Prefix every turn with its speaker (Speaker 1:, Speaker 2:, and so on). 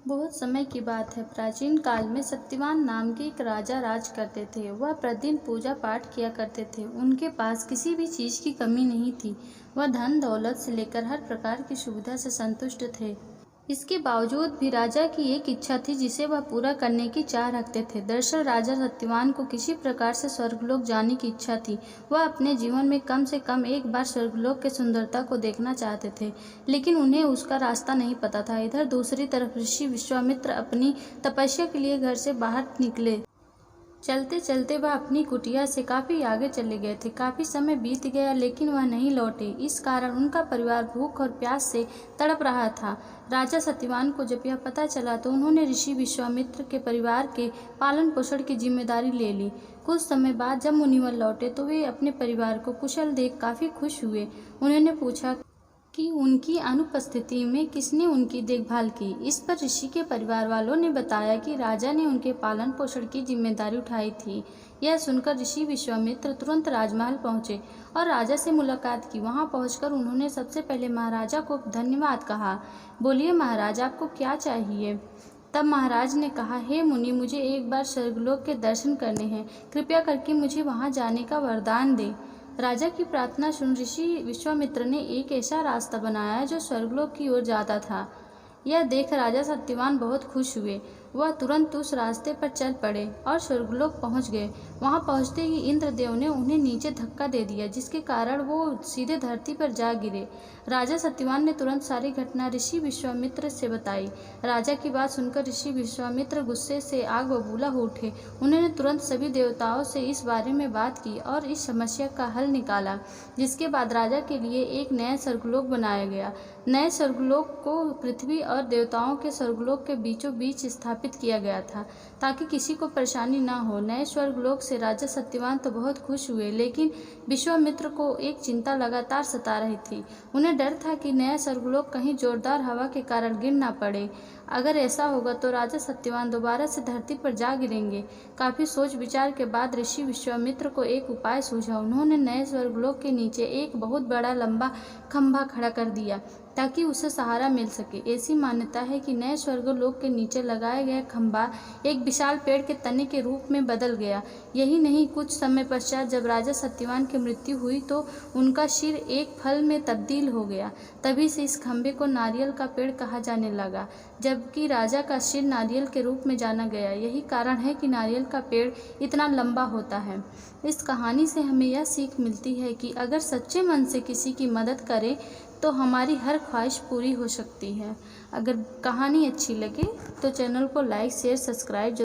Speaker 1: बहुत समय की बात है। प्राचीन काल में सत्यवान नाम के एक राजा राज करते थे। वह प्रतिदिन पूजा पाठ किया करते थे। उनके पास किसी भी चीज की कमी नहीं थी। वह धन दौलत से लेकर हर प्रकार की सुविधा से संतुष्ट थे। इसके बावजूद भी राजा की एक इच्छा थी जिसे वह पूरा करने की चाह रखते थे। दरअसल राजा सत्यवान को किसी प्रकार से स्वर्गलोक जाने की इच्छा थी। वह अपने जीवन में कम से कम एक बार स्वर्गलोक की सुंदरता को देखना चाहते थे, लेकिन उन्हें उसका रास्ता नहीं पता था। इधर दूसरी तरफ ऋषि विश्वामित्र अपनी तपस्या के लिए घर से बाहर निकले। चलते चलते वह अपनी कुटिया से काफी आगे चले गए थे। काफी समय बीत गया लेकिन वह नहीं लौटे। इस कारण उनका परिवार भूख और प्यास से तड़प रहा था। राजा सत्यवान को जब यह पता चला तो उन्होंने ऋषि विश्वामित्र के परिवार के पालन पोषण की जिम्मेदारी ले ली। कुछ समय बाद जब मुनिवर लौटे तो वे अपने परिवार को कुशल देख काफी खुश हुए। उन्होंने पूछा कि उनकी अनुपस्थिति में किसने उनकी देखभाल की। इस पर ऋषि के परिवार वालों ने बताया कि राजा ने उनके पालन पोषण की जिम्मेदारी उठाई थी। यह सुनकर ऋषि विश्वामित्र तुरंत राजमहल पहुंचे और राजा से मुलाकात की। वहां पहुंचकर उन्होंने सबसे पहले महाराजा को धन्यवाद कहा। बोलिए महाराज, आपको क्या चाहिए? तब महाराज ने कहा, हे मुनि, मुझे एक बार स्वर्गलोक के दर्शन करने हैं। कृपया करके मुझे वहां जाने का वरदान दे। राजा की प्रार्थना सुन ऋषि विश्वामित्र ने एक ऐसा रास्ता बनाया जो स्वर्गलोक की ओर जाता था। यह देख राजा सत्यवान बहुत खुश हुए। वह तुरंत उस रास्ते पर चल पड़े और स्वर्गलोक पहुंच गए। वहां पहुंचते ही इंद्रदेव ने उन्हें नीचे धक्का दे दिया, जिसके कारण वो सीधे धरती पर जा गिरे। राजा सत्यवान ने तुरंत सारी घटना ऋषि विश्वामित्र से बताई। राजा की बात सुनकर ऋषि विश्वामित्र गुस्से से आग बबूला हो उठे। उन्होंने तुरंत सभी देवताओं से इस बारे में बात की और इस समस्या का हल निकाला, जिसके बाद राजा के लिए एक नया स्वर्गलोक बनाया गया। नए स्वर्गलोक को पृथ्वी और देवताओं के स्वर्गलोक के बीचों बीच स्थापित किया गया था, ताकि किसी को परेशानी न हो। नए स्वर्गलोक से राजा सत्यवान तो बहुत खुश हुए, लेकिन विश्वामित्र को एक चिंता लगातार सता रही थी। उन्हें डर था कि नया स्वर्गलोक कहीं जोरदार हवा के कारण गिर ना पड़े। अगर ऐसा होगा तो राजा सत्यवान दोबारा से धरती पर जा गिरेंगे। काफी सोच विचार के बाद ऋषि विश्वामित्र को एक उपाय सूझा। उन्होंने नए स्वर्गलोक के नीचे एक बहुत बड़ा लंबा खंभा खड़ा कर दिया ताकि उसे सहारा मिल सके। ऐसी मान्यता है कि नए स्वर्गलोक के नीचे लगाया गया खंभा एक विशाल पेड़ के तने के रूप में बदल गया। यही नहीं, कुछ समय पश्चात जब राजा सत्यवान की मृत्यु हुई तो उनका सिर एक फल में तब्दील हो गया। तभी से इस खंभे को नारियल का पेड़ कहा जाने लगा, जबकि राजा का सिर नारियल के रूप में जाना गया। यही कारण है कि नारियल का पेड़ इतना लंबा होता है। इस कहानी से हमें यह सीख मिलती है कि अगर सच्चे मन से किसी की मदद करें तो हमारी हर ख्वाहिश पूरी हो सकती है। अगर कहानी अच्छी लगे तो चैनल को लाइक शेयर सब्सक्राइब